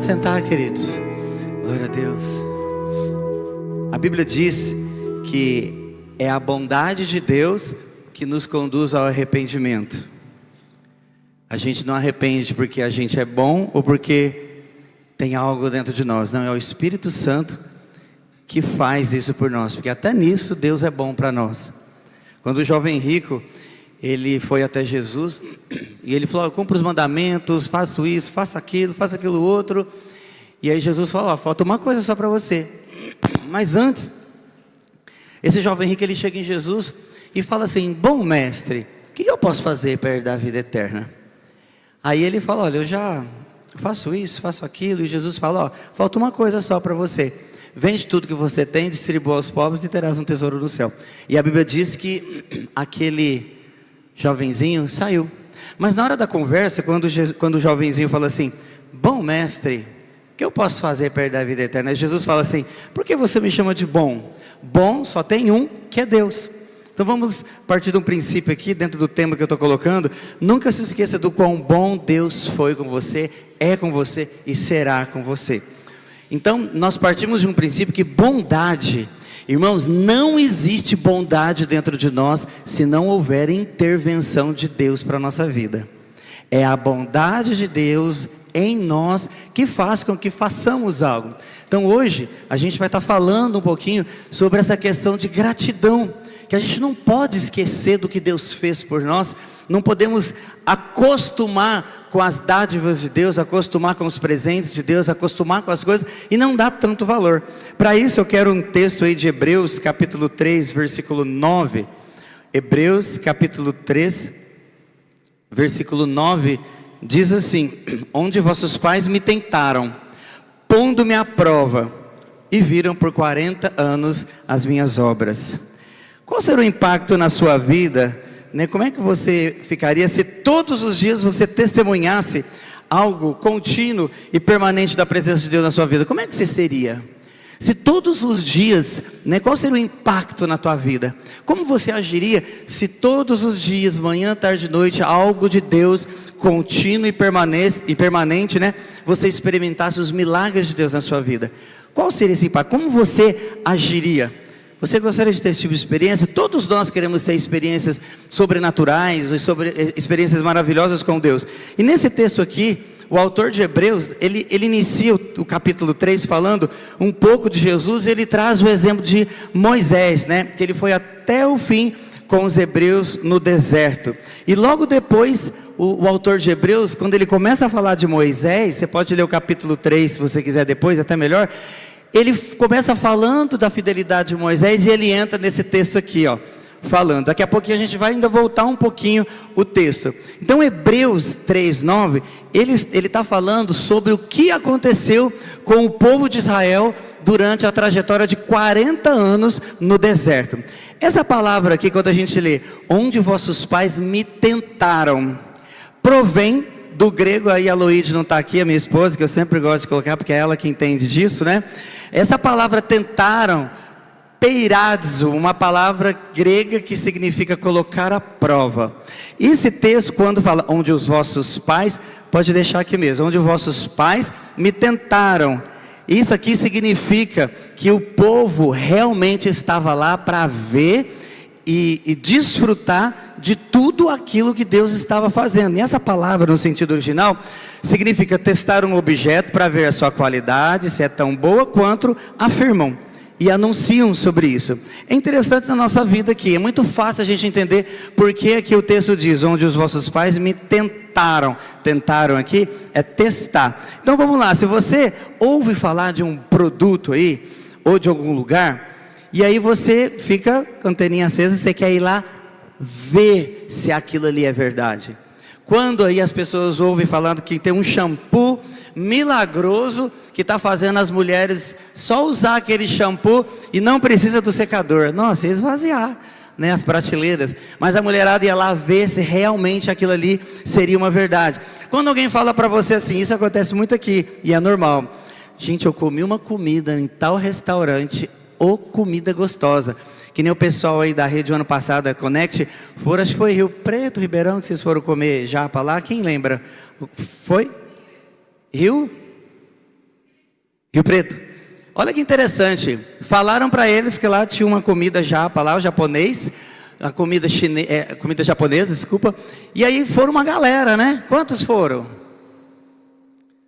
Pode sentar, queridos. Glória a Deus. A Bíblia diz que é a bondade de Deus que nos conduz ao arrependimento. A gente não arrepende porque a gente é bom ou porque tem algo dentro de nós. Não, é o Espírito Santo que faz isso por nós, porque até nisso Deus é bom para nós. Quando o jovem rico, ele foi até Jesus e ele falou: cumpra os mandamentos, faço isso, faça aquilo outro. E aí Jesus falou: falta uma coisa só para você. Mas antes, esse jovem rico, ele chega em Jesus e fala assim: bom mestre, o que eu posso fazer para herdar a vida eterna? Aí ele fala: olha, eu já faço isso, faço aquilo. E Jesus fala: falta uma coisa só para você. Vende tudo que você tem, distribua aos pobres e terás um tesouro no céu. E a Bíblia diz que aquele jovenzinho saiu. Mas na hora da conversa, quando o jovenzinho fala assim: bom mestre, o que eu posso fazer para herdar a vida eterna? Jesus fala assim: por que você me chama de bom? Bom só tem um, que é Deus. Então vamos partir de um princípio aqui, dentro do tema que eu estou colocando. Nunca se esqueça do quão bom Deus foi com você, é com você e será com você. Então nós partimos de um princípio que bondade, irmãos, não existe bondade dentro de nós se não houver intervenção de Deus para a nossa vida. É a bondade de Deus em nós que faz com que façamos algo. Então hoje a gente vai estar falando um pouquinho sobre essa questão de gratidão, que a gente não pode esquecer do que Deus fez por nós. Não podemos acostumar com as dádivas de Deus, acostumar com os presentes de Deus, acostumar com as coisas e não dar tanto valor. Para isso eu quero um texto aí de Hebreus capítulo 3, versículo 9. Hebreus capítulo 3, versículo 9, diz assim: onde vossos pais me tentaram, pondo-me à prova, e viram por 40 anos as minhas obras. Qual será o impacto na sua vida, né? Como é que você ficaria se todos os dias você testemunhasse algo contínuo e permanente da presença de Deus na sua vida? Como é que você seria? Se todos os dias, né, qual seria o impacto na tua vida? Como você agiria se todos os dias, manhã, tarde e noite, algo de Deus contínuo e permanente, né, você experimentasse os milagres de Deus na sua vida? Qual seria esse impacto? Como você agiria? Você gostaria de ter esse tipo de experiência? Todos nós queremos ter experiências sobrenaturais, experiências maravilhosas com Deus. E nesse texto aqui, o autor de Hebreus, ele inicia o capítulo 3 falando um pouco de Jesus. Ele traz o exemplo de Moisés, né? Que ele foi até o fim com os hebreus no deserto. E logo depois, o autor de Hebreus, quando ele começa a falar de Moisés, você pode ler o capítulo 3 se você quiser depois, até melhor. Ele começa falando da fidelidade de Moisés e ele entra nesse texto aqui, falando. Daqui a pouquinho a gente vai ainda voltar um pouquinho o texto. Então Hebreus 3:9, ele está falando sobre o que aconteceu com o povo de Israel durante a trajetória de 40 anos no deserto. Essa palavra aqui, quando a gente lê, onde vossos pais me tentaram, provém do grego. Aí a Loide não está aqui, a minha esposa, que eu sempre gosto de colocar, porque é ela que entende disso, né? Essa palavra tentaram, peiradzo, uma palavra grega que significa colocar à prova. Esse texto, quando fala onde os vossos pais, pode deixar aqui mesmo, onde os vossos pais me tentaram. Isso aqui significa que o povo realmente estava lá para ver e desfrutar de tudo aquilo que Deus estava fazendo. E essa palavra, no sentido original, significa testar um objeto para ver a sua qualidade, se é tão boa quanto afirmam e anunciam sobre isso. É interessante na nossa vida aqui, é muito fácil a gente entender por que aqui o texto diz, onde os vossos pais me tentaram. Tentaram aqui é testar. Então vamos lá, se você ouve falar de um produto aí, ou de algum lugar, e aí você fica com a anteninha acesa, você quer ir lá ver se aquilo ali é verdade. Quando aí as pessoas ouvem falando que tem um shampoo milagroso que está fazendo as mulheres só usar aquele shampoo e não precisa do secador. Nossa, esvaziar, né, as prateleiras. Mas a mulherada ia lá ver se realmente aquilo ali seria uma verdade. Quando alguém fala para você assim, isso acontece muito aqui e é normal. Gente, eu comi uma comida em tal restaurante, ou comida gostosa. Que nem o pessoal aí da rede do ano passado, a Connect, acho que foi Rio Preto, Ribeirão, que vocês foram comer japa lá, quem lembra? Foi? Rio? Rio Preto. Olha que interessante, falaram para eles que lá tinha uma comida japa lá, o japonês, a comida comida japonesa, desculpa. E aí foram uma galera, né? Quantos foram?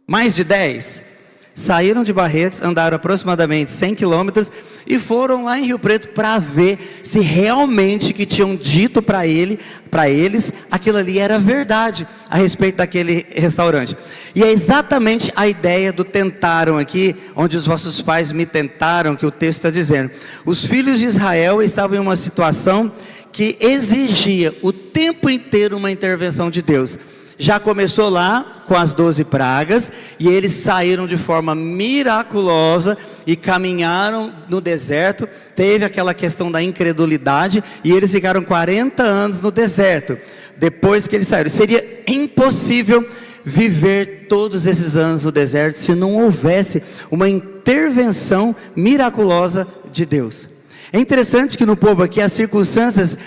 Mais de 10. Saíram de Barretos, andaram aproximadamente 100 quilômetros e foram lá em Rio Preto para ver se realmente que tinham dito para eles, aquilo ali era verdade a respeito daquele restaurante. E é exatamente a ideia do tentaram aqui, onde os vossos pais me tentaram, que o texto está dizendo. Os filhos de Israel estavam em uma situação que exigia o tempo inteiro uma intervenção de Deus. Já começou lá com as 12 pragas, e eles saíram de forma miraculosa e caminharam no deserto. Teve aquela questão da incredulidade, e eles ficaram 40 anos no deserto, depois que eles saíram. Seria impossível viver todos esses anos no deserto, se não houvesse uma intervenção miraculosa de Deus. É interessante que no povo aqui, as circunstâncias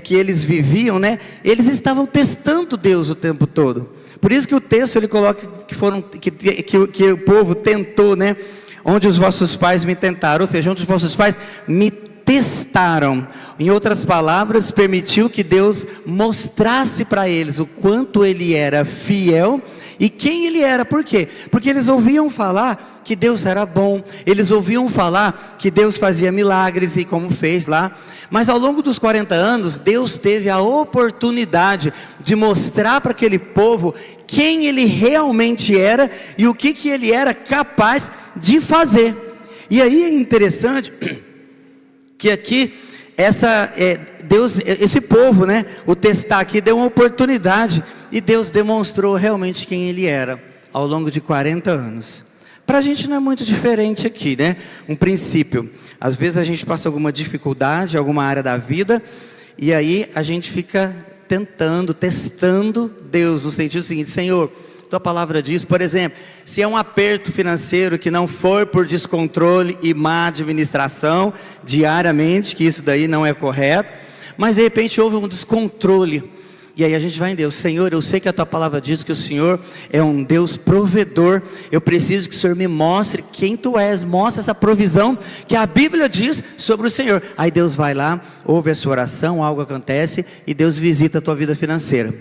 que eles viviam, né? Eles estavam testando Deus o tempo todo. Por isso que o texto ele coloca que o povo tentou, né? Onde os vossos pais me tentaram, ou seja, onde os vossos pais me testaram. Em outras palavras, permitiu que Deus mostrasse para eles o quanto Ele era fiel e quem Ele era. Por quê? Porque eles ouviam falar que Deus era bom, eles ouviam falar que Deus fazia milagres, e como fez lá. Mas ao longo dos 40 anos, Deus teve a oportunidade de mostrar para aquele povo quem Ele realmente era e o que Ele era capaz de fazer. E aí é interessante que aqui Deus, esse povo, né, o testar aqui deu uma oportunidade, e Deus demonstrou realmente quem Ele era ao longo de 40 anos. Para a gente não é muito diferente aqui, né? Um princípio. Às vezes a gente passa alguma dificuldade em alguma área da vida, e aí a gente fica testando Deus, no sentido seguinte: Senhor, Tua palavra diz, por exemplo, se é um aperto financeiro que não for por descontrole e má administração diariamente, que isso daí não é correto, mas de repente houve um descontrole, e aí a gente vai em Deus: Senhor, eu sei que a Tua palavra diz que o Senhor é um Deus provedor, eu preciso que o Senhor me mostre quem Tu és, mostra essa provisão que a Bíblia diz sobre o Senhor. Aí Deus vai lá, ouve a sua oração, algo acontece, e Deus visita a tua vida financeira.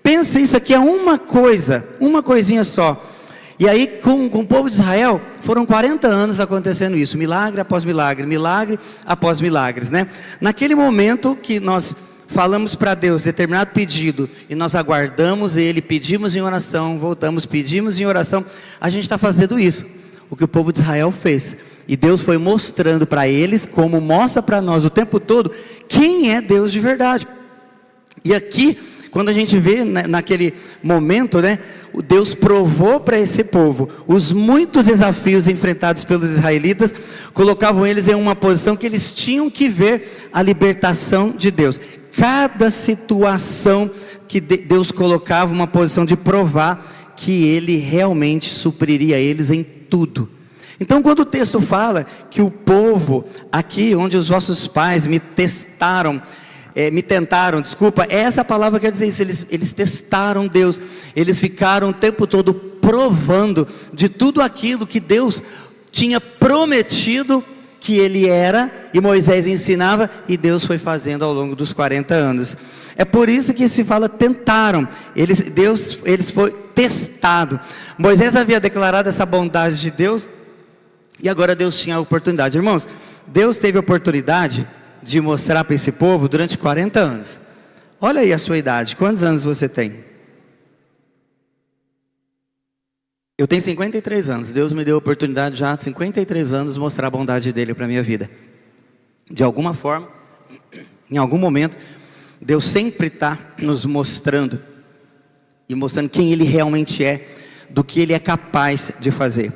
Pensa, isso aqui é uma coisinha só. E aí com o povo de Israel, foram 40 anos acontecendo isso, milagre após milagre, milagre após milagres, né? Naquele momento que nós falamos para Deus determinado pedido, e nós aguardamos Ele, pedimos em oração, voltamos, pedimos em oração, a gente está fazendo isso, o que o povo de Israel fez. E Deus foi mostrando para eles, como mostra para nós o tempo todo, quem é Deus de verdade. E aqui, quando a gente vê naquele momento, né, Deus provou para esse povo os muitos desafios enfrentados pelos israelitas, colocavam eles em uma posição que eles tinham que ver a libertação de Deus. Cada situação que Deus colocava, uma posição de provar que Ele realmente supriria eles em tudo. Então quando o texto fala que o povo, aqui onde os vossos pais me tentaram, essa palavra quer dizer isso, eles testaram Deus, eles ficaram o tempo todo provando de tudo aquilo que Deus tinha prometido que Ele era, e Moisés ensinava, e Deus foi fazendo ao longo dos 40 anos. É por isso que se fala tentaram, eles foi testado. Moisés havia declarado essa bondade de Deus, e agora Deus tinha a oportunidade. Irmãos, Deus teve a oportunidade de mostrar para esse povo durante 40 anos. Olha aí a sua idade, quantos anos você tem? Eu tenho 53 anos, Deus me deu a oportunidade já há 53 anos de mostrar a bondade dEle para a minha vida. De alguma forma, em algum momento, Deus sempre está nos mostrando, e mostrando quem Ele realmente é, do que Ele é capaz de fazer.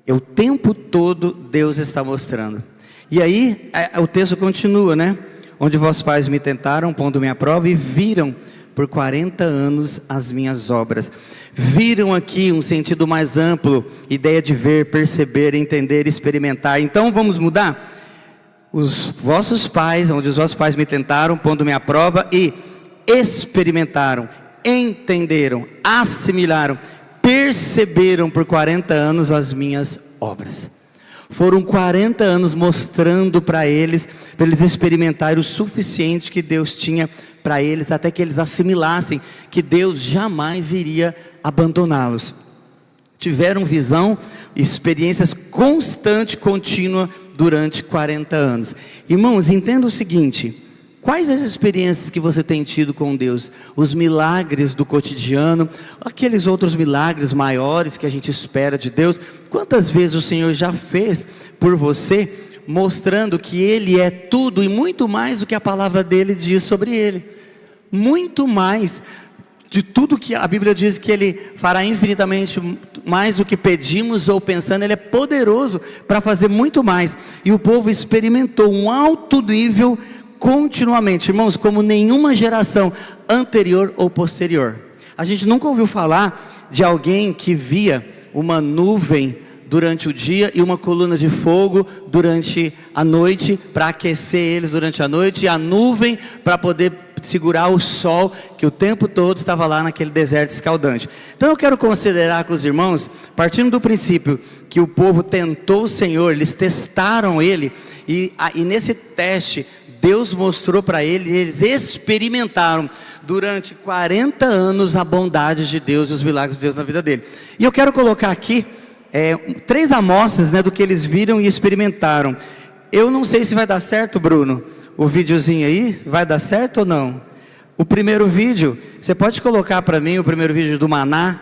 O tempo todo Deus está mostrando. E aí o texto continua, né? Onde vossos pais me tentaram, pondo-me à prova, e viram por 40 anos as minhas obras. Viram aqui um sentido mais amplo, ideia de ver, perceber, entender, experimentar. Então vamos mudar? Os vossos pais, onde os vossos pais me tentaram, pondo-me à prova, e experimentaram, entenderam, assimilaram, perceberam por 40 anos as minhas obras. Foram 40 anos mostrando para eles experimentarem o suficiente que Deus tinha para eles, até que eles assimilassem que Deus jamais iria abandoná-los. Tiveram visão, experiências constantes, contínuas, durante 40 anos. Irmãos, entenda o seguinte: quais as experiências que você tem tido com Deus? Os milagres do cotidiano, aqueles outros milagres maiores que a gente espera de Deus. Quantas vezes o Senhor já fez por você, mostrando que Ele é tudo e muito mais do que a palavra dEle diz sobre Ele? Muito mais de tudo que a Bíblia diz que Ele fará infinitamente mais do que pedimos ou pensando. Ele é poderoso para fazer muito mais. E o povo experimentou um alto nível continuamente, irmãos, como nenhuma geração anterior ou posterior. A gente nunca ouviu falar de alguém que via uma nuvem durante o dia e uma coluna de fogo durante a noite, para aquecer eles durante a noite, e a nuvem para poder segurar o sol, que o tempo todo estava lá naquele deserto escaldante. Então eu quero considerar com os irmãos, partindo do princípio que o povo tentou o Senhor, eles testaram Ele, e nesse teste Deus mostrou para eles, eles experimentaram durante 40 anos a bondade de Deus e os milagres de Deus na vida dele. E eu quero colocar aqui 3 amostras, do que eles viram e experimentaram. Eu não sei se vai dar certo, Bruno, o videozinho aí, vai dar certo ou não? O primeiro vídeo, você pode colocar para mim o primeiro vídeo do maná?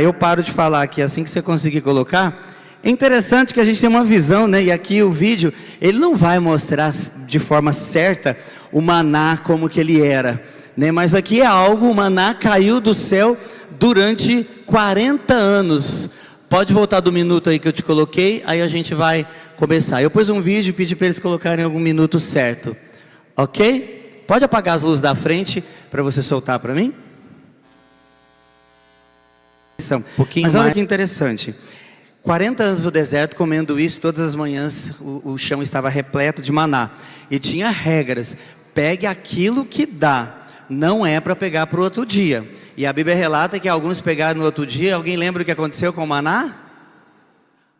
Eu paro de falar aqui, assim que você conseguir colocar. É interessante que a gente tem uma visão, e aqui o vídeo, ele não vai mostrar de forma certa o maná como que ele era, mas aqui é algo, o maná caiu do céu durante 40 anos. Pode voltar do minuto aí que eu te coloquei, aí a gente vai começar. Eu pus um vídeo e pedi para eles colocarem algum minuto certo, ok? Pode apagar as luzes da frente para você soltar para mim? Mas olha que interessante. 40 anos no deserto, comendo isso todas as manhãs, o chão estava repleto de maná. E tinha regras: pegue aquilo que dá, não é para pegar para o outro dia. E a Bíblia relata que alguns pegaram no outro dia. Alguém lembra o que aconteceu com o maná?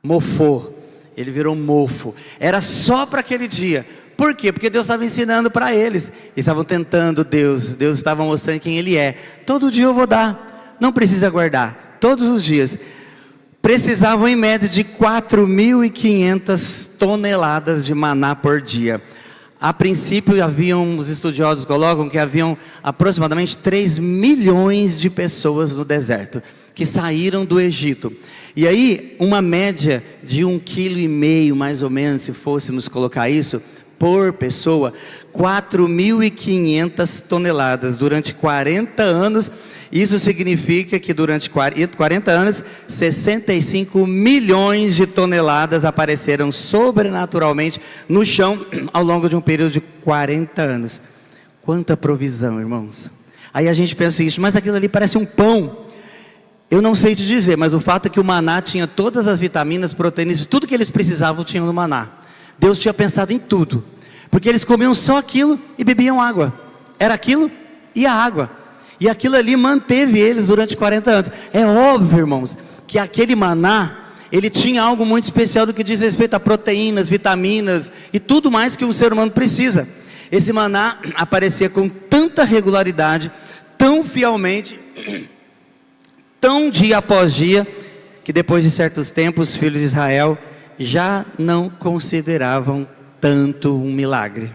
Mofou, ele virou mofo. Era só para aquele dia. Por quê? Porque Deus estava ensinando para eles. Eles estavam tentando Deus estava mostrando quem Ele é. Todo dia eu vou dar, não precisa guardar, todos os dias. Precisavam em média de 4.500 toneladas de maná por dia. A princípio os estudiosos colocam que haviam aproximadamente 3 milhões de pessoas no deserto, que saíram do Egito. E aí, uma média de 1,5 kg, mais ou menos, se fôssemos colocar isso, por pessoa, 4.500 toneladas, durante 40 anos, isso significa que durante 40 anos, 65 milhões de toneladas apareceram sobrenaturalmente no chão, ao longo de um período de 40 anos. Quanta provisão, irmãos. Aí a gente pensa isso, mas aquilo ali parece um pão. Eu não sei te dizer, mas o fato é que o maná tinha todas as vitaminas, proteínas, tudo que eles precisavam tinham no maná. Deus tinha pensado em tudo, porque eles comiam só aquilo e bebiam água. Era aquilo e a água. E aquilo ali manteve eles durante 40 anos. É óbvio, irmãos, que aquele maná, ele tinha algo muito especial do que diz respeito a proteínas, vitaminas e tudo mais que um ser humano precisa. Esse maná aparecia com tanta regularidade, tão fielmente, tão dia após dia, que depois de certos tempos, os filhos de Israel já não consideravam tanto um milagre.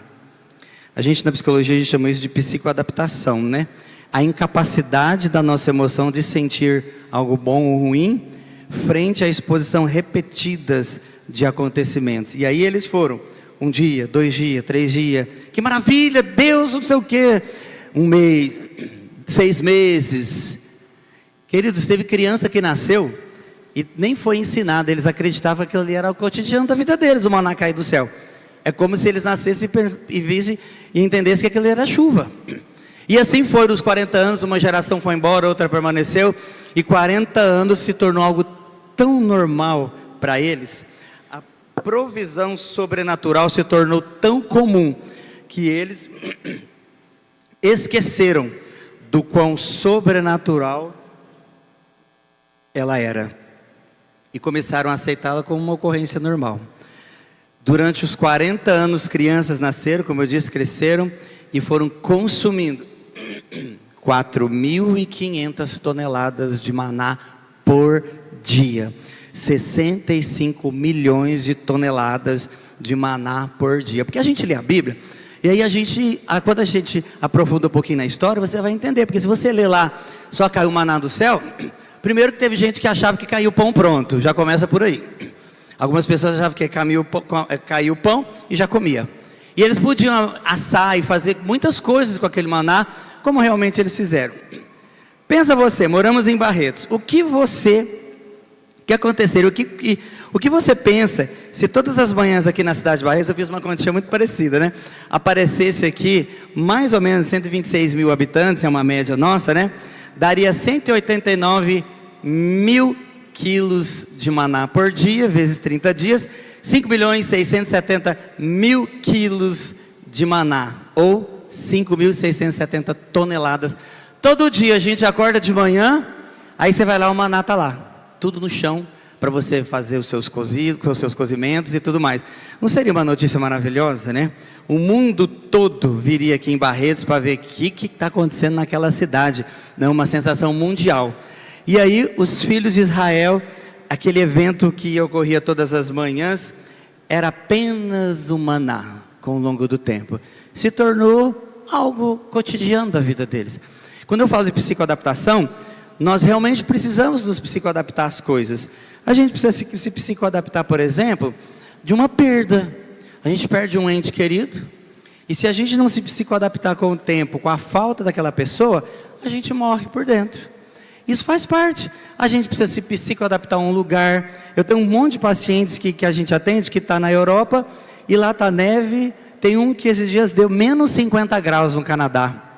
A gente na psicologia, a gente chama isso de psicoadaptação, A incapacidade da nossa emoção de sentir algo bom ou ruim, frente à exposição repetidas de acontecimentos. E aí eles foram, 1 dia, 2 dias, 3 dias, que maravilha, Deus, não sei o quê, 1 mês, 6 meses. Queridos, teve criança que nasceu e nem foi ensinada, eles acreditavam que ali era o cotidiano da vida deles, o maná cair do céu. É como se eles nascessem e vissem e entendessem que aquilo era chuva. E assim foram os 40 anos, uma geração foi embora, outra permaneceu, e 40 anos se tornou algo tão normal para eles, a provisão sobrenatural se tornou tão comum, que eles esqueceram do quão sobrenatural ela era. E começaram a aceitá-la como uma ocorrência normal. Durante os 40 anos, crianças nasceram, como eu disse, cresceram e foram consumindo 4.500 toneladas de maná por dia. 65 milhões de toneladas de maná por dia. Porque a gente lê a Bíblia, e aí quando a gente aprofunda um pouquinho na história, você vai entender. Porque se você ler lá, só caiu maná do céu, primeiro que teve gente que achava que caiu pão pronto, já começa por aí. Algumas pessoas achavam que caiu o pão e já comia. E eles podiam assar e fazer muitas coisas com aquele maná, como realmente eles fizeram. Pensa você, moramos em Barretos, o que aconteceria, o que você pensa, se todas as manhãs aqui na cidade de Barretos, eu fiz uma continha muito parecida, né? Aparecesse aqui, mais ou menos 126 mil habitantes, é uma média nossa, né? Daria 189 mil quilos de maná por dia, vezes 30 dias, 5.670.000 quilos de maná, ou 5.670 toneladas. Todo dia a gente acorda de manhã, aí você vai lá, o maná está lá, tudo no chão, para você fazer os seus cozimentos e tudo mais. Não seria uma notícia maravilhosa, né? O mundo todo viria aqui em Barretos para ver o que está acontecendo naquela cidade, né? Uma sensação mundial. E aí os filhos de Israel, aquele evento que ocorria todas as manhãs, era apenas o maná com o longo do tempo. Se tornou algo cotidiano da vida deles. Quando eu falo de psicoadaptação, nós realmente precisamos nos psicoadaptar às coisas. A gente precisa se psicoadaptar, por exemplo, de uma perda. A gente perde um ente querido, e se a gente não se psicoadaptar com o tempo, com a falta daquela pessoa, a gente morre por dentro. Isso faz parte. A gente precisa se psicoadaptar a um lugar. Eu tenho um monte de pacientes que a gente atende, que está na Europa, e lá está neve. Tem um que esses dias deu menos 50 graus no Canadá.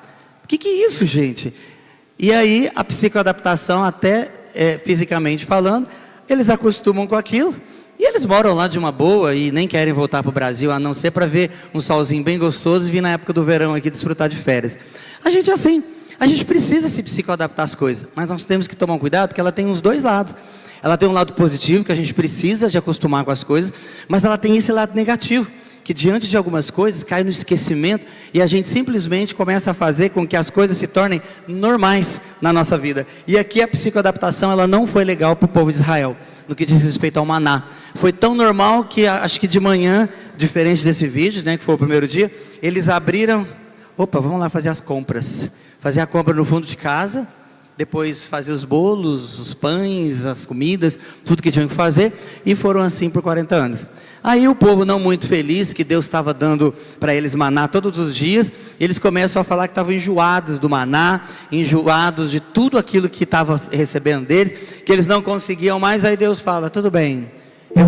O que é isso, gente? E aí a psicoadaptação, até fisicamente falando, eles acostumam com aquilo, e eles moram lá de uma boa, e nem querem voltar para o Brasil, a não ser para ver um solzinho bem gostoso, e vir na época do verão aqui desfrutar de férias. A gente é assim. A gente precisa se psicoadaptar às coisas, mas nós temos que tomar um cuidado, porque ela tem os dois lados. Ela tem um lado positivo, que a gente precisa de acostumar com as coisas, mas ela tem esse lado negativo, que diante de algumas coisas cai no esquecimento, e a gente simplesmente começa a fazer com que as coisas se tornem normais na nossa vida. E aqui a psicoadaptação, ela não foi legal para o povo de Israel, no que diz respeito ao maná. Foi tão normal que acho que de manhã, diferente desse vídeo, né, que foi o primeiro dia, eles abriram, vamos lá fazer as compras. Fazer a compra no fundo de casa, depois fazer os bolos, os pães, as comidas, tudo que tinham que fazer, e foram assim por 40 anos. Aí o povo não muito feliz, que Deus estava dando para eles maná todos os dias, eles começam a falar que estavam enjoados do maná, enjoados de tudo aquilo que estava recebendo deles, que eles não conseguiam mais. Aí Deus fala, tudo bem, eu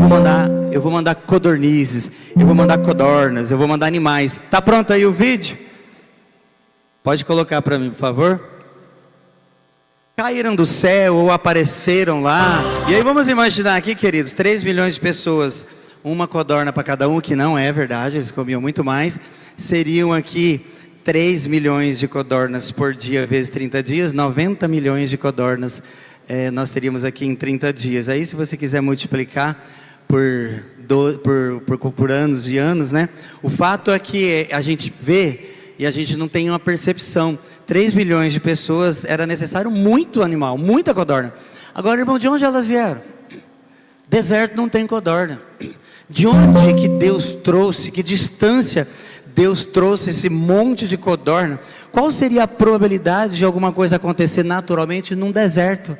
vou mandar codornizes, eu vou mandar codornas, eu vou mandar animais. Está pronto aí o vídeo? Pode colocar para mim, por favor. Caíram do céu ou apareceram lá. E aí vamos imaginar aqui, queridos, 3 milhões de pessoas, uma codorna para cada um, que não é verdade, eles comiam muito mais. Seriam aqui 3 milhões de codornas por dia, vezes 30 dias, 90 milhões de codornas nós teríamos aqui em 30 dias. Aí se você quiser multiplicar por anos e anos, né? O fato é que a gente vê e a gente não tem uma percepção. 3 milhões de pessoas, era necessário muito animal, muita codorna. Agora, irmão, de onde elas vieram? Deserto não tem codorna. De onde que Deus trouxe, que distância Deus trouxe esse monte de codorna? Qual seria a probabilidade de alguma coisa acontecer naturalmente num deserto?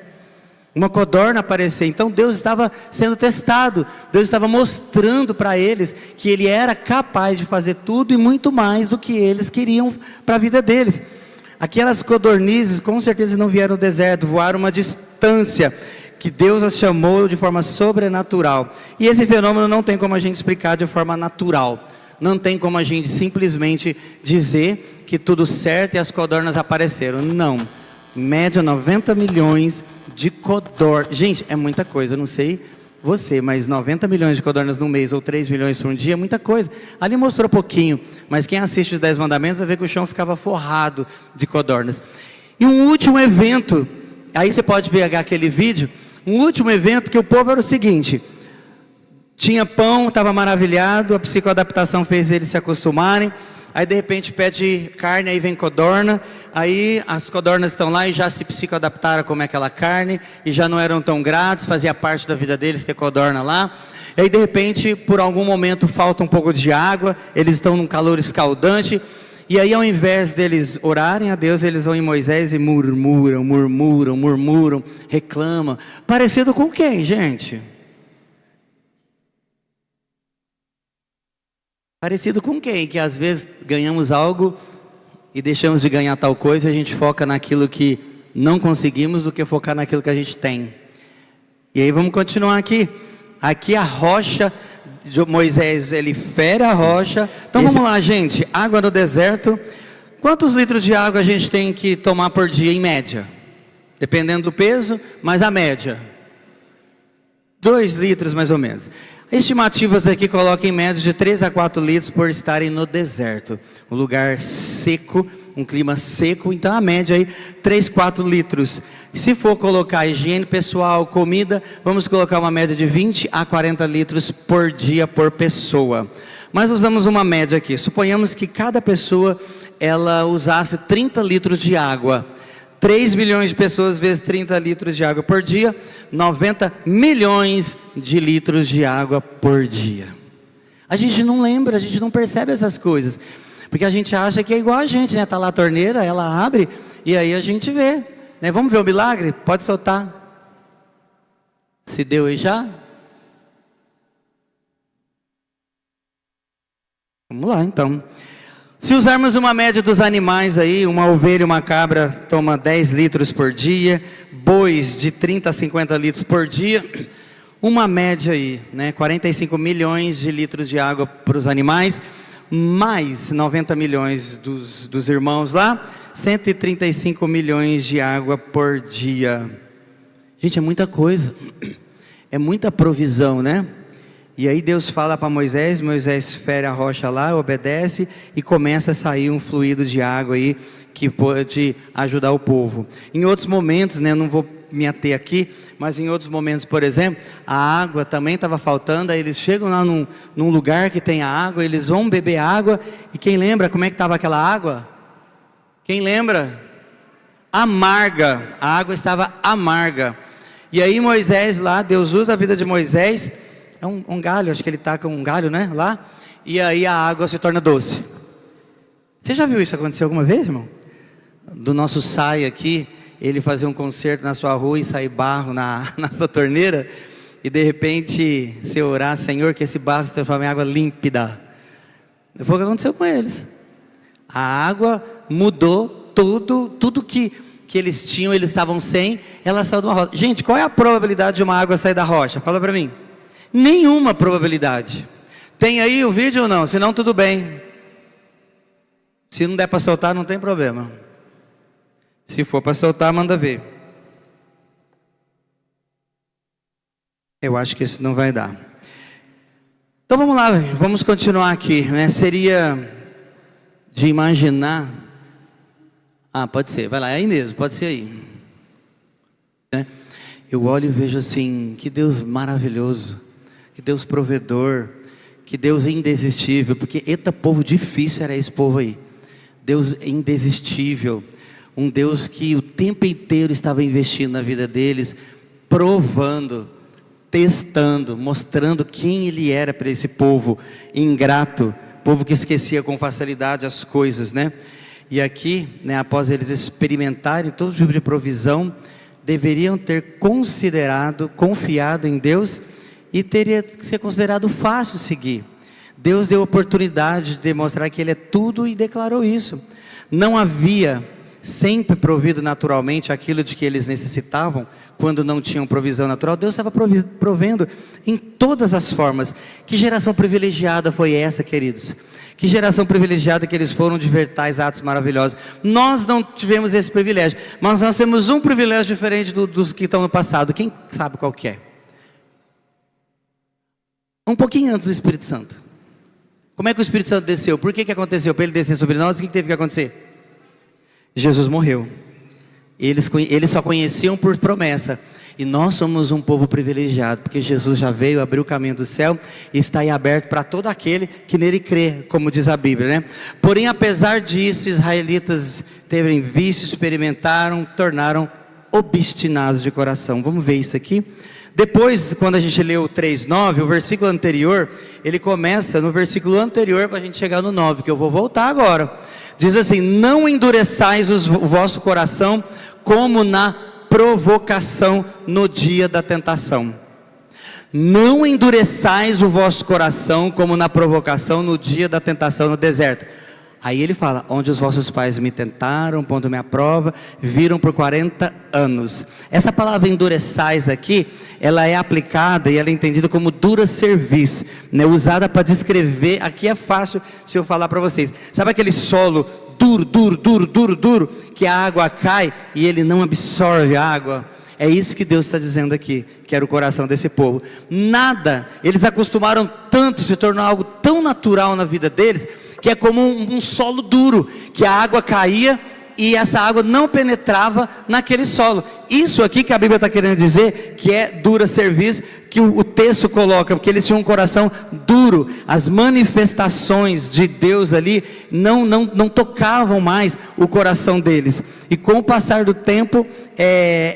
Uma codorna aparecer. Então Deus estava sendo testado, Deus estava mostrando para eles que Ele era capaz de fazer tudo e muito mais do que eles queriam para a vida deles. Aquelas codornizes com certeza não vieram do deserto, voaram uma distância que Deus as chamou de forma sobrenatural. E esse fenômeno não tem como a gente explicar de forma natural. Não tem como a gente simplesmente dizer que tudo certo e as codornas apareceram. Não. Média 90 milhões de codornas. Gente, é muita coisa, eu não sei você, mas 90 milhões de codornas no mês ou 3 milhões por um dia é muita coisa. Ali mostrou pouquinho, mas quem assiste os 10 mandamentos vai ver que o chão ficava forrado de codornas. E um último evento, aí você pode ver aquele vídeo, Um último evento que o povo era o seguinte: tinha pão, estava maravilhado, a psicoadaptação fez eles se acostumarem. Aí de repente pede carne, aí vem codorna. Aí as codornas estão lá e já se psicoadaptaram a comer aquela carne, e já não eram tão gratos, fazia parte da vida deles ter codorna lá. E aí de repente, por algum momento, falta um pouco de água, eles estão num calor escaldante. E aí, ao invés deles orarem a Deus, eles vão em Moisés e murmuram, reclamam. Parecido com quem, gente? Parecido com quem? Que às vezes ganhamos algo e deixamos de ganhar tal coisa, e a gente foca naquilo que não conseguimos do que focar naquilo que a gente tem. E aí vamos continuar aqui. Aqui a rocha de Moisés, ele fere a rocha. Então vamos lá, gente. Água no deserto. Quantos litros de água a gente tem que tomar por dia em média? Dependendo do peso, mas a média 2 litros mais ou menos. Estimativas aqui colocam em média de 3 a 4 litros por estarem no deserto. Um lugar seco, um clima seco, então a média aí 3, 4 litros. Se for colocar higiene pessoal, comida, vamos colocar uma média de 20 a 40 litros por dia por pessoa. Mas usamos uma média aqui. Suponhamos que cada pessoa ela usasse 30 litros de água. 3 milhões de pessoas vezes 30 litros de água por dia, 90 milhões de litros de água por dia. A gente não lembra, a gente não percebe essas coisas, porque a gente acha que é igual a gente, né? Está lá a torneira, ela abre, e aí a gente vê, né? Vamos ver o milagre? Pode soltar. Se deu aí já? Vamos lá então. Se usarmos uma média dos animais aí, uma ovelha e uma cabra toma 10 litros por dia, bois de 30 a 50 litros por dia, uma média aí, né, 45 milhões de litros de água para os animais, mais 90 milhões dos irmãos lá, 135 milhões de água por dia. Gente, é muita coisa, é muita provisão, né? E aí Deus fala para Moisés, Moisés fere a rocha lá, obedece, e começa a sair um fluido de água aí, que pode ajudar o povo. Em outros momentos, né, não vou me ater aqui, mas em outros momentos, por exemplo, a água também estava faltando, aí eles chegam lá num lugar que tem a água, eles vão beber água, e quem lembra como é que estava aquela água? Quem lembra? Amarga, a água estava amarga. E aí Moisés lá, Deus usa a vida de Moisés, é um galho, acho que ele taca um galho, né, lá, e aí a água se torna doce. Você já viu isso acontecer alguma vez, irmão? Do nosso Sai aqui, ele fazer um concerto na sua rua e sair barro na sua torneira, e de repente você orar, Senhor, que esse barro se transforme em água límpida. Foi o que aconteceu com eles. A água mudou tudo que eles tinham, eles estavam sem, ela saiu de uma rocha. Gente, qual é a probabilidade de uma água sair da rocha? Fala para mim. Nenhuma probabilidade. Tem aí o vídeo ou não? Se não, tudo bem. Se não der para soltar, não tem problema. Se for para soltar, manda ver. Eu acho que isso não vai dar. Então vamos lá, vamos continuar aqui, né? Seria de imaginar. Pode ser, vai lá, é aí mesmo, pode ser aí. Né? Eu olho e vejo assim, que Deus maravilhoso, que Deus provedor, que Deus indesistível, porque eita povo difícil era esse povo aí. Deus indesistível, um Deus que o tempo inteiro estava investindo na vida deles, provando, testando, mostrando quem Ele era para esse povo ingrato, povo que esquecia com facilidade as coisas, né? E aqui, né, após eles experimentarem todo tipo de provisão, deveriam ter confiado em Deus, e teria que ser considerado fácil seguir. Deus deu oportunidade de demonstrar que Ele é tudo e declarou isso. Não havia sempre provido naturalmente aquilo de que eles necessitavam, quando não tinham provisão natural. Deus estava provendo em todas as formas. Que geração privilegiada foi essa, queridos? Que geração privilegiada que eles foram de ver tais atos maravilhosos. Nós não tivemos esse privilégio, mas nós temos um privilégio diferente dos que estão no passado. Quem sabe qual que é? Um pouquinho antes do Espírito Santo. Como é que o Espírito Santo desceu? Por que aconteceu? Para ele descer sobre nós, o que teve que acontecer? Jesus morreu. Eles só conheciam por promessa. E nós somos um povo privilegiado, porque Jesus já veio, abriu o caminho do céu e está aí aberto para todo aquele que nele crê, como diz a Bíblia, né? Porém, apesar disso, israelitas terem visto, experimentaram, tornaram obstinados de coração. Vamos ver isso aqui. Depois, quando a gente leu o 3:9, o versículo anterior, ele começa no versículo anterior para a gente chegar no 9, que eu vou voltar agora. Diz assim: não endureçais o vosso coração como na provocação no dia da tentação. Não endureçais o vosso coração como na provocação no dia da tentação no deserto. Aí ele fala: onde os vossos pais me tentaram, pondo-me à prova, viram por 40 anos. Essa palavra endureçais aqui, ela é aplicada e ela é entendida como dura cerviz, né? Usada para descrever. Aqui é fácil se eu falar para vocês. Sabe aquele solo duro, que a água cai e ele não absorve a água? É isso que Deus está dizendo aqui, que era o coração desse povo. Nada, eles acostumaram tanto, se tornou algo tão natural na vida deles, que é como um solo duro, que a água caía e essa água não penetrava naquele solo. Isso aqui que a Bíblia está querendo dizer, que é dura cerviz, que o texto coloca, porque eles tinham um coração duro. As manifestações de Deus ali não tocavam mais o coração deles. E com o passar do tempo,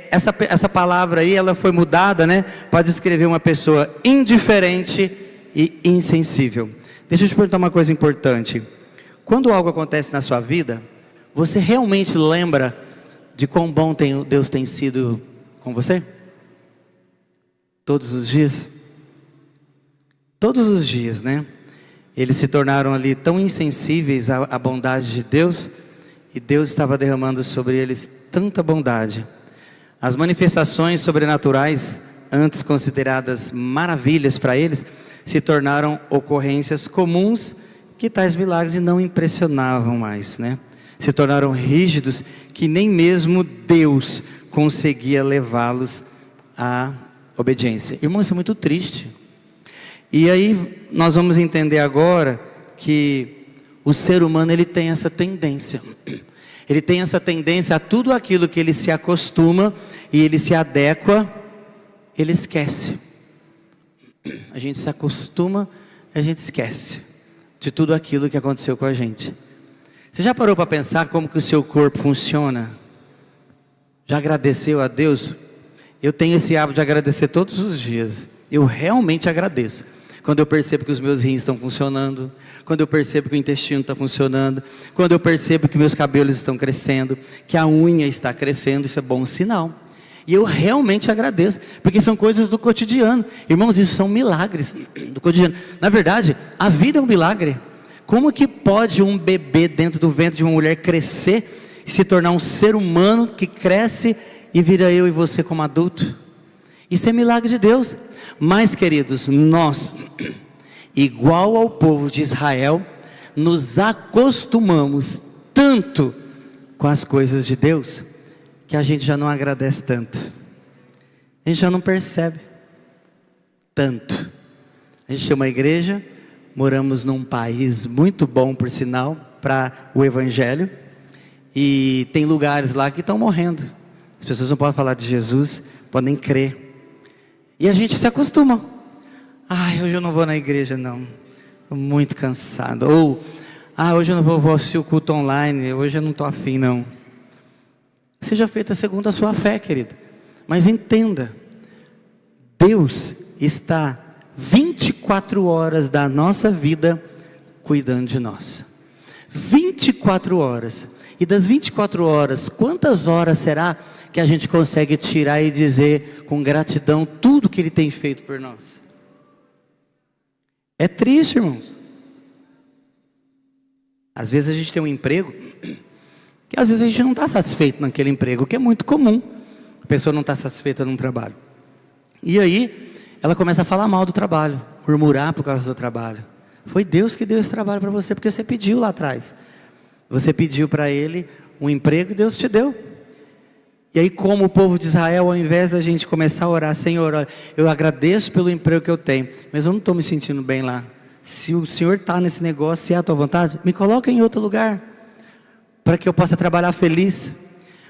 essa palavra aí, ela foi mudada, né, para descrever uma pessoa indiferente e insensível. Deixa eu te perguntar uma coisa importante. Quando algo acontece na sua vida, você realmente lembra de quão bom Deus tem sido com você? Todos os dias? Todos os dias, né? Eles se tornaram ali tão insensíveis à bondade de Deus, e Deus estava derramando sobre eles tanta bondade. As manifestações sobrenaturais, antes consideradas maravilhas para eles, se tornaram ocorrências comuns, que tais milagres não impressionavam mais, né? Se tornaram rígidos, que nem mesmo Deus conseguia levá-los à obediência. Irmão, isso é muito triste. E aí nós vamos entender agora que o ser humano, ele tem essa tendência. Ele tem essa tendência a tudo aquilo que ele se acostuma e ele se adequa, ele esquece. A gente se acostuma, a gente esquece de tudo aquilo que aconteceu com a gente. Você já parou para pensar como que o seu corpo funciona? Já agradeceu a Deus? Eu tenho esse hábito de agradecer todos os dias. Eu realmente agradeço. Quando eu percebo que os meus rins estão funcionando, quando eu percebo que o intestino está funcionando, quando eu percebo que meus cabelos estão crescendo, que a unha está crescendo, isso é bom sinal. E eu realmente agradeço, porque são coisas do cotidiano. Irmãos, isso são milagres do cotidiano. Na verdade, a vida é um milagre. Como que pode um bebê dentro do ventre de uma mulher crescer e se tornar um ser humano que cresce e vira eu e você como adulto? Isso é milagre de Deus. Mas, queridos, nós, igual ao povo de Israel, nos acostumamos tanto com as coisas de Deus, que a gente já não agradece tanto. A gente já não percebe tanto. A gente tem uma igreja, moramos num país muito bom, por sinal, para o evangelho, e tem lugares lá que estão morrendo. As pessoas não podem falar de Jesus, podem crer. E a gente se acostuma. Hoje eu não vou na igreja não, estou muito cansado. Ou, hoje eu não vou assistir o culto online, hoje eu não estou afim não. Seja feita segundo a sua fé, querido. Mas entenda, Deus está 24 horas da nossa vida cuidando de nós. 24 horas. E das 24 horas, quantas horas será que a gente consegue tirar e dizer com gratidão tudo que Ele tem feito por nós? É triste, irmãos. Às vezes a gente tem um emprego que às vezes a gente não está satisfeito naquele emprego, que é muito comum. A pessoa não está satisfeita num trabalho. E aí, ela começa a falar mal do trabalho, murmurar por causa do trabalho. Foi Deus que deu esse trabalho para você, porque você pediu lá atrás. Você pediu para Ele um emprego e Deus te deu. E aí, como o povo de Israel, ao invés da gente começar a orar, Senhor, olha, eu agradeço pelo emprego que eu tenho, mas eu não estou me sentindo bem lá. Se o Senhor está nesse negócio, se é a tua vontade, me coloca em outro lugar, para que eu possa trabalhar feliz.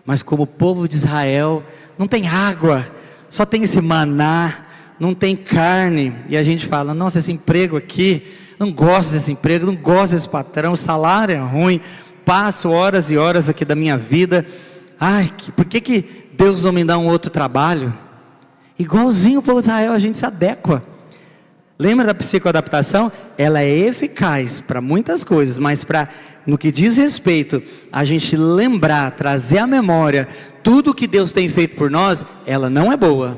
Mas como o povo de Israel, não tem água, só tem esse maná, não tem carne. E a gente fala, nossa, esse emprego aqui, não gosto desse emprego, não gosto desse patrão, o salário é ruim, passo horas e horas aqui da minha vida. Ai, por que Deus não me dá um outro trabalho? Igualzinho o povo de Israel, a gente se adequa. Lembra da psicoadaptação? Ela é eficaz para muitas coisas, mas no que diz respeito a gente lembrar, trazer à memória tudo que Deus tem feito por nós, ela não é boa,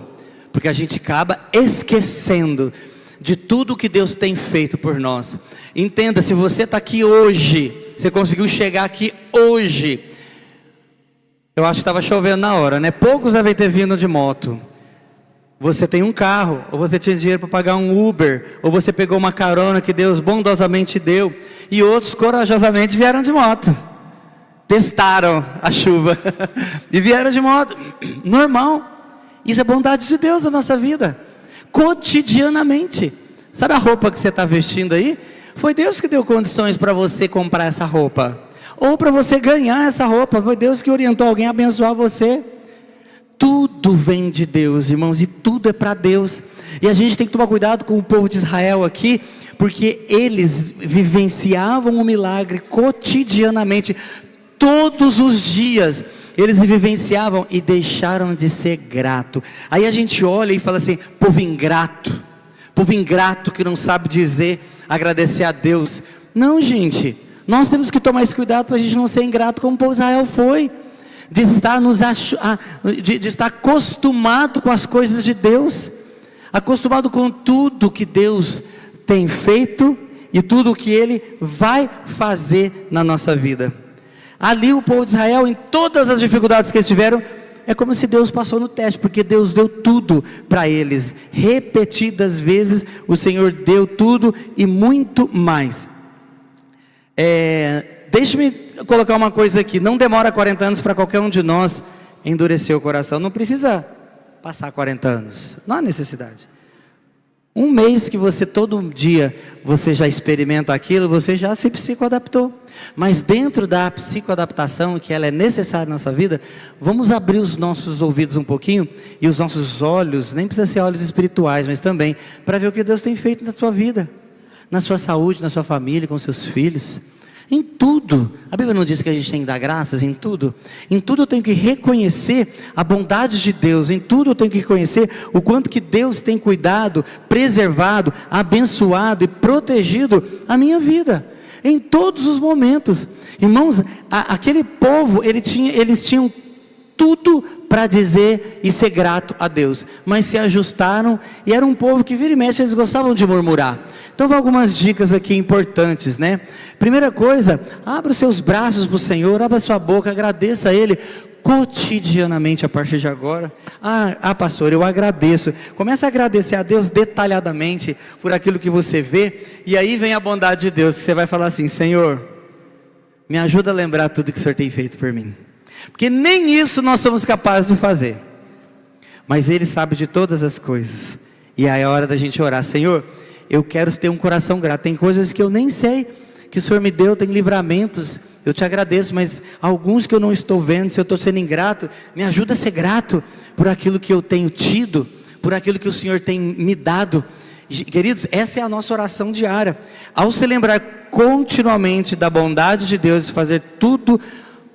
porque a gente acaba esquecendo de tudo que Deus tem feito por nós. Entenda, se você está aqui hoje, você conseguiu chegar aqui hoje, eu acho que estava chovendo na hora, né? Poucos devem ter vindo de moto. Você tem um carro, ou você tinha dinheiro para pagar um Uber, ou você pegou uma carona que Deus bondosamente deu, e outros corajosamente vieram de moto, testaram a chuva, e vieram de moto, normal. Isso é bondade de Deus na nossa vida, cotidianamente. Sabe a roupa que você está vestindo aí? Foi Deus que deu condições para você comprar essa roupa, ou para você ganhar essa roupa, foi Deus que orientou alguém a abençoar você. Tudo vem de Deus, irmãos, e tudo é para Deus. E a gente tem que tomar cuidado com o povo de Israel aqui, porque eles vivenciavam o milagre cotidianamente, todos os dias, eles vivenciavam e deixaram de ser grato. Aí a gente olha e fala assim, povo ingrato que não sabe agradecer a Deus. Não, gente, nós temos que tomar esse cuidado para a gente não ser ingrato como o povo de Israel foi. De estar acostumado com as coisas de Deus, acostumado com tudo que Deus tem feito e tudo que Ele vai fazer na nossa vida. Ali o povo de Israel, em todas as dificuldades que eles tiveram, é como se Deus passou no teste, porque Deus deu tudo para eles, repetidas vezes o Senhor deu tudo e muito mais. Deixe-me colocar uma coisa aqui, não demora 40 anos para qualquer um de nós endurecer o coração, não precisa passar 40 anos, não há necessidade. Um mês que você todo dia, você já experimenta aquilo, você já se psicoadaptou. Mas dentro da psicoadaptação, que ela é necessária na nossa vida, vamos abrir os nossos ouvidos um pouquinho, e os nossos olhos, nem precisa ser olhos espirituais, mas também, para ver o que Deus tem feito na sua vida, na sua saúde, na sua família, com seus filhos. Em tudo, a Bíblia não diz que a gente tem que dar graças? Em tudo eu tenho que reconhecer a bondade de Deus, em tudo eu tenho que reconhecer o quanto que Deus tem cuidado, preservado, abençoado e protegido a minha vida, em todos os momentos. Irmãos, aquele povo, eles tinham tudo para dizer e ser grato a Deus, mas se ajustaram, e era um povo que vira e mexe, eles gostavam de murmurar. Então vão algumas dicas aqui importantes, né? Primeira coisa, abra os seus braços para o Senhor, abra a sua boca, agradeça a Ele cotidianamente a partir de agora. Pastor, eu agradeço. Começa a agradecer a Deus detalhadamente por aquilo que você vê, e aí vem a bondade de Deus, que você vai falar assim: Senhor, me ajuda a lembrar tudo que o Senhor tem feito por mim, porque nem isso nós somos capazes de fazer, mas Ele sabe de todas as coisas. E aí é a hora da gente orar: Senhor, eu quero ter um coração grato. Tem coisas que eu nem sei que o Senhor me deu, tem livramentos, eu te agradeço, mas alguns que eu não estou vendo, se eu estou sendo ingrato, me ajuda a ser grato por aquilo que eu tenho tido, por aquilo que o Senhor tem me dado. Queridos, essa é a nossa oração diária. Ao se lembrar continuamente da bondade de Deus, fazer tudo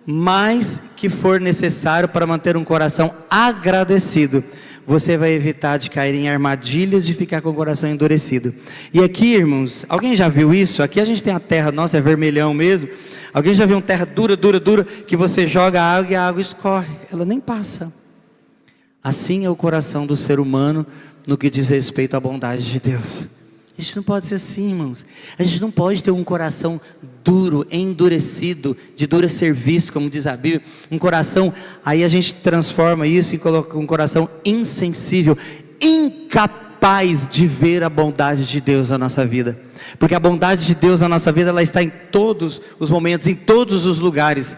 mais que for necessário para manter um coração agradecido, você vai evitar de cair em armadilhas de ficar com o coração endurecido. E aqui, irmãos, alguém já viu isso? Aqui a gente tem a terra, nossa, é vermelhão mesmo. Alguém já viu uma terra dura, que você joga água e a água escorre, ela nem passa. Assim é o coração do ser humano no que diz respeito à bondade de Deus. A gente não pode ser assim, irmãos. A gente não pode ter um coração duro, endurecido, de dura serviço, como diz a Bíblia. Um coração, aí a gente transforma isso e coloca um coração insensível, incapaz de ver a bondade de Deus na nossa vida. Porque a bondade de Deus na nossa vida, ela está em todos os momentos, em todos os lugares.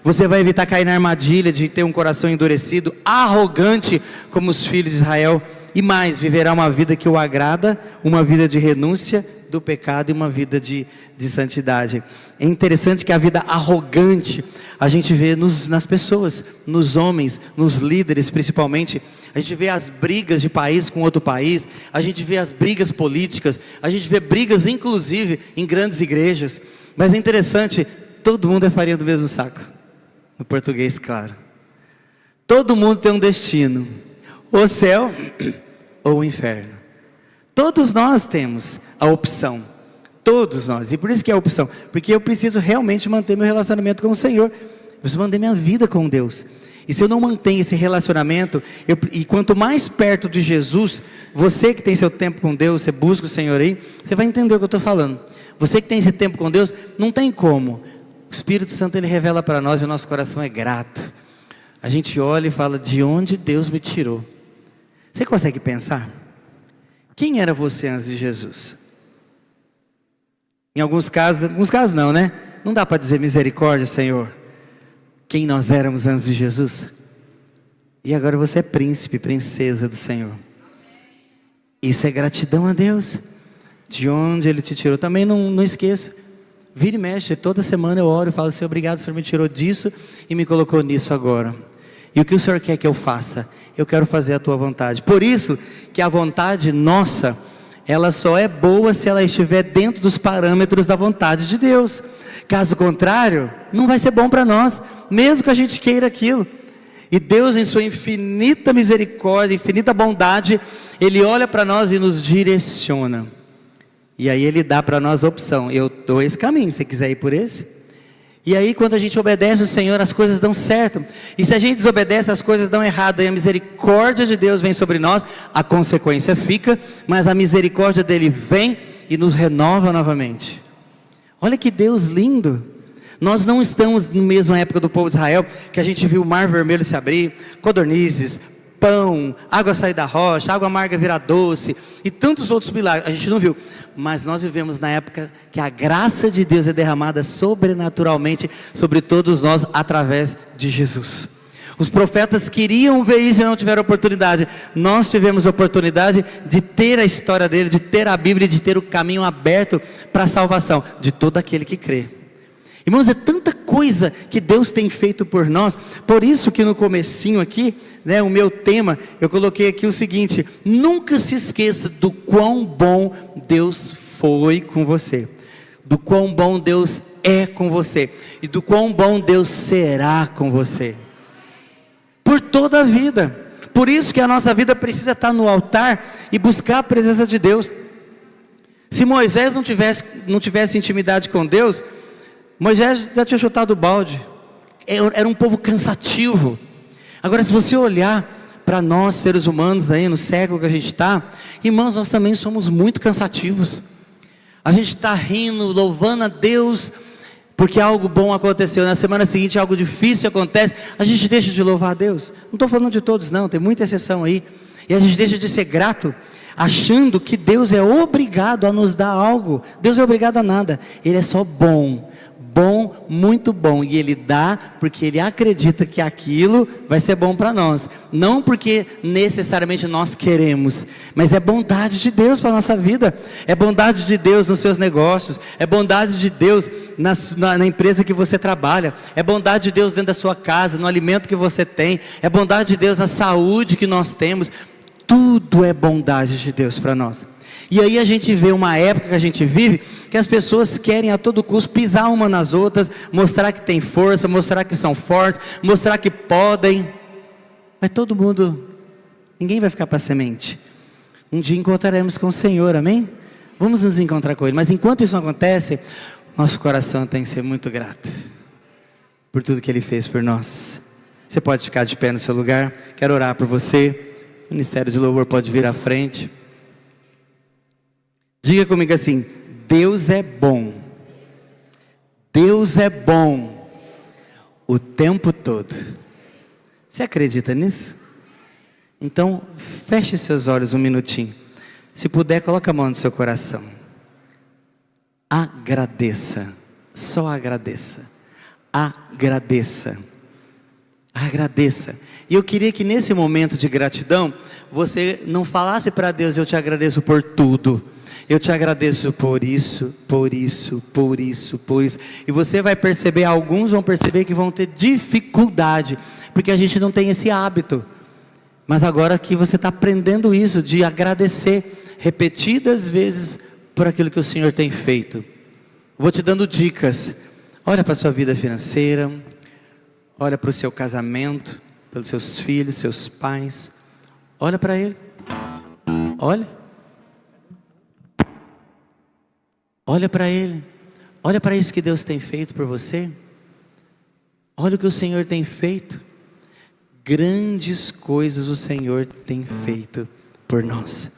Você vai evitar cair na armadilha de ter um coração endurecido, arrogante, como os filhos de Israel e mais, viverá uma vida que o agrada, uma vida de renúncia do pecado e uma vida de santidade. É interessante que a vida arrogante a gente vê nas pessoas, nos homens, nos líderes principalmente. A gente vê as brigas de país com outro país, a gente vê as brigas políticas, a gente vê brigas inclusive em grandes igrejas. Mas é interessante, todo mundo é farinha do mesmo saco, no português claro. Todo mundo tem um destino, o céu ou o inferno. Todos nós temos a opção, todos nós, e por isso que é a opção, porque eu preciso realmente manter meu relacionamento com o Senhor, eu preciso manter minha vida com Deus. E se eu não mantenho esse relacionamento, e quanto mais perto de Jesus, você que tem seu tempo com Deus, você busca o Senhor aí, você vai entender o que eu estou falando. Você que tem esse tempo com Deus, não tem como. O Espírito Santo, Ele revela para nós e o nosso coração é grato. A gente olha e fala, de onde Deus me tirou? Você consegue pensar? Quem era você antes de Jesus? Em alguns casos não, né? Não dá para dizer misericórdia, Senhor. Quem nós éramos antes de Jesus? E agora você é príncipe, princesa do Senhor. Isso é gratidão a Deus. De onde Ele te tirou. Também não esqueço. Vira e mexe, toda semana eu oro e falo, Senhor, obrigado, o Senhor me tirou disso e me colocou nisso agora. E o que o Senhor quer que eu faça? Eu quero fazer a tua vontade. Por isso que a vontade nossa, ela só é boa se ela estiver dentro dos parâmetros da vontade de Deus. Caso contrário, não vai ser bom para nós, mesmo que a gente queira aquilo. E Deus, em sua infinita misericórdia, infinita bondade, Ele olha para nós e nos direciona. E aí Ele dá para nós a opção, eu dou esse caminho, se você quiser ir por esse. E aí quando a gente obedece o Senhor, as coisas dão certo. E se a gente desobedece, as coisas dão errado. E a misericórdia de Deus vem sobre nós, a consequência fica, mas a misericórdia dEle vem e nos renova novamente. Olha que Deus lindo. Nós não estamos na mesma época do povo de Israel, que a gente viu o mar vermelho se abrir, codornizes, pão, água sair da rocha, água amarga virar doce, e tantos outros milagres, a gente não viu. Mas nós vivemos na época que a graça de Deus é derramada sobrenaturalmente sobre todos nós, através de Jesus. Os profetas queriam ver isso e não tiveram oportunidade. Nós tivemos a oportunidade de ter a história dele, de ter a Bíblia, de ter o caminho aberto para a salvação de todo aquele que crê. Irmãos, é tanta coisa que Deus tem feito por nós. Por isso que no comecinho aqui, né, o meu tema, eu coloquei aqui o seguinte: nunca se esqueça do quão bom Deus foi com você, do quão bom Deus é com você, e do quão bom Deus será com você, por toda a vida. Por isso que a nossa vida precisa estar no altar e buscar a presença de Deus. Se Moisés não tivesse intimidade com Deus, Moisés já tinha chutado o balde. Era um povo cansativo. Agora, se você olhar para nós seres humanos aí no século que a gente está, irmãos, nós também somos muito cansativos. A gente está rindo, louvando a Deus porque algo bom aconteceu. Na semana seguinte algo difícil acontece, a gente deixa de louvar a Deus. Não estou falando de todos não, tem muita exceção aí. E a gente deixa de ser grato, achando que Deus é obrigado a nos dar algo. Deus é obrigado a nada, Ele é só bom. Bom, muito bom, e Ele dá porque Ele acredita que aquilo vai ser bom para nós, não porque necessariamente nós queremos, mas é bondade de Deus para a nossa vida, é bondade de Deus nos seus negócios, é bondade de Deus na empresa que você trabalha, é bondade de Deus dentro da sua casa, no alimento que você tem, é bondade de Deus na saúde que nós temos. Tudo é bondade de Deus para nós. E aí a gente vê uma época que a gente vive, que as pessoas querem a todo custo pisar uma nas outras, mostrar que tem força, mostrar que são fortes, mostrar que podem. Mas todo mundo, ninguém vai ficar para semente. Um dia encontraremos com o Senhor, amém? Vamos nos encontrar com Ele, mas enquanto isso não acontece, nosso coração tem que ser muito grato por tudo que Ele fez por nós. Você pode ficar de pé no seu lugar, quero orar por você. O Ministério de Louvor pode vir à frente. Diga comigo assim: Deus é bom. Deus é bom o tempo todo. Você acredita nisso? Então feche seus olhos um minutinho. Se puder, coloque a mão no seu coração. Agradeça. Só agradeça. Agradeça. Agradeça. E eu queria que nesse momento de gratidão, você não falasse para Deus: eu te agradeço por tudo. Eu te agradeço por isso, por isso, por isso, por isso. E você vai perceber, alguns vão perceber que vão ter dificuldade, porque a gente não tem esse hábito. Mas agora que você está aprendendo isso, de agradecer repetidas vezes por aquilo que o Senhor tem feito. Vou te dando dicas. Olha para a sua vida financeira, olha para o seu casamento, pelos seus filhos, seus pais. Olha para Ele. Olha para Ele. Olha para isso que Deus tem feito por você. Olha o que o Senhor tem feito. Grandes coisas o Senhor tem feito por nós.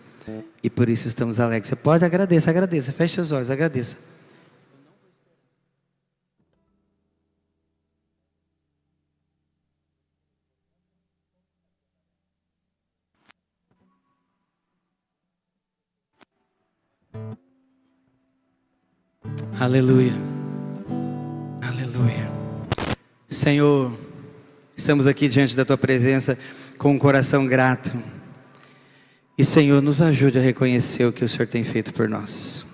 E por isso estamos alegres. Você pode agradecer, agradeça. Feche seus olhos, agradeça. Aleluia. Aleluia. Senhor, estamos aqui diante da Tua presença com um coração grato. E Senhor, nos ajude a reconhecer o que o Senhor tem feito por nós.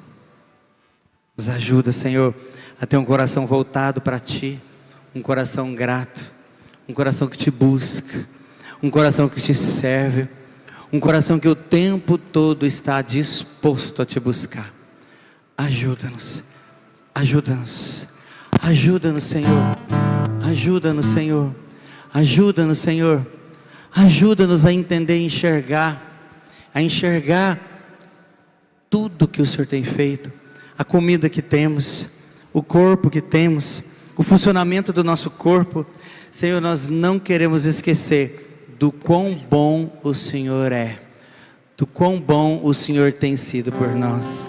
Nos ajuda, Senhor, a ter um coração voltado para Ti. Um coração grato. Um coração que Te busca. Um coração que Te serve. Um coração que o tempo todo está disposto a Te buscar. Ajuda-nos. Ajuda-nos. Ajuda-nos, Senhor. Ajuda-nos, Senhor. Ajuda-nos, Senhor. Ajuda-nos a entender e a enxergar tudo que o Senhor tem feito, a comida que temos, o corpo que temos, o funcionamento do nosso corpo. Senhor, nós não queremos esquecer do quão bom o Senhor é, do quão bom o Senhor tem sido por nós.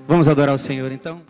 Vamos adorar o Senhor então?